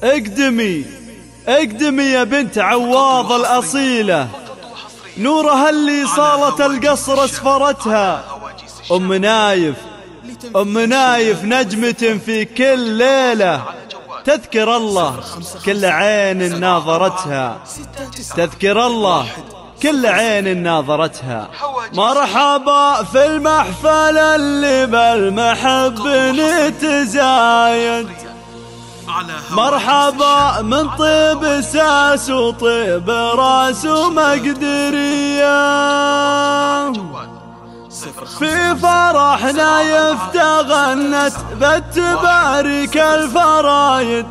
اقدمي اقدمي يا بنت عواض الأصيلة، نورها اللي صالة القصر اسفرتها. أم نايف أم نايف نجمة في كل ليلة، تذكر الله كل عين ناظرتها، تذكر الله كل عين ناظرتها. مرحبا في المحفل اللي بالمحب نتزايد، مرحبا من طيب ساس وطيب راس ومقدرية، في فرحنا يفتغنت بالتبارك الفرايد،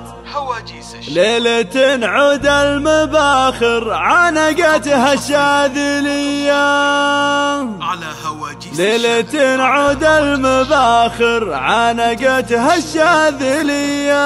ليلة عود المباخر عنقتها الشاذلية، ليلة عود المباخر عنقتها الشاذلية.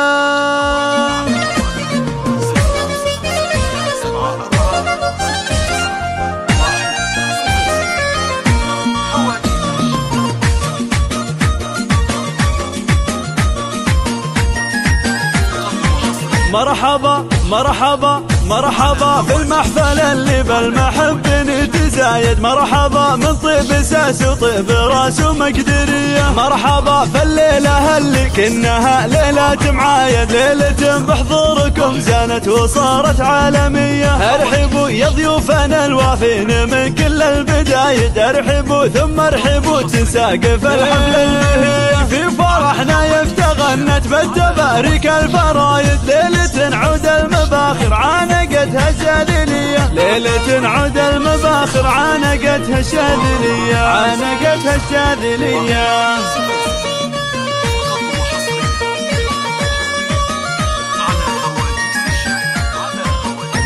مرحبا مرحبا مرحبا في المحفل اللي بالمحب نتزايد، مرحبا من طيب ساس وطيب راس ومقدرية، مرحبا في الليلة اللي كنها ليلة معايد، ليلة بحضوركم زانت وصارت عالمية. ارحبوا يا ضيوفنا الوافين من كل البدايد، ارحبوا ثم ارحبوا تنساق في الحفل النهية، في فرحنا يفتغنت بالتبارك الفرايد، ليلة عود المباخر عانقتها الشاذلية، ليلة عود المباخر عانقتها الشاذلية، عانقتها الشاذلية.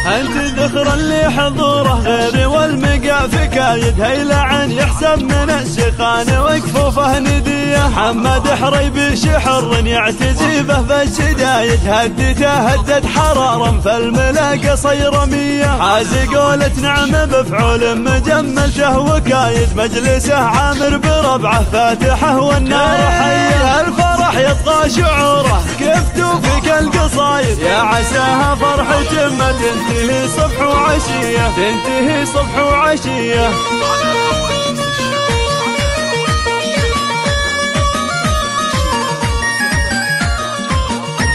انت ذخر اللي حضوره غيري والمقع في كايد، هيلعن يحسب من الشيخان وكفوفه ندية، محمد حريبي شحر يعتزي به بالشدايد، هدته هدت حرارا فالملاقة صيرمية، عازي قولة نعم بفعول مجملته وكايد، مجلسه عامر بربعه فاتحه والنار حية، الفرح يطغى شعوره كفتوا فيك القصايد، يا عساها فرحة ما تنتهي صبح وعشية، تنتهي صبح وعشية.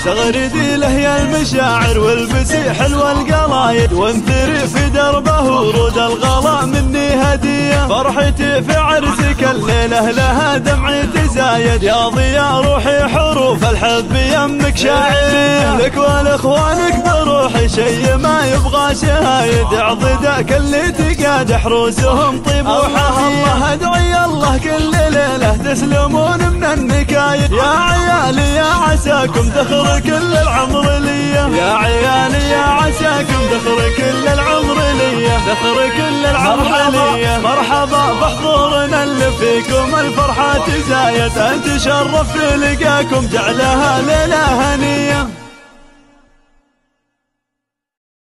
شغردي له يا المشاعر والبسي حلوى القلايد، وانثري في دربه ورود الغلا مني هدية، فرحتي في عرسك الليلة لها دمعي تزايد، يا ضياء روحي حروف الحب يمك شاعرية، لك ولإخوانك بروحي شي ما يبغى شهايد، اعضدك اللي تقادح روسهم طيب وحفية، الله ادعي الله كل ليلة تسلمون من النكايد، يا عيالي يا عساكم ذخر كل العمر ليا، يا عيالي يا عساكم ذخر كل العمر ليا، ذخر كل العمر ليا. مرحبا بحضورنا اللي فيكم الفرحة تزايد، انت شرف لقاكم جعلها ليلة هنية.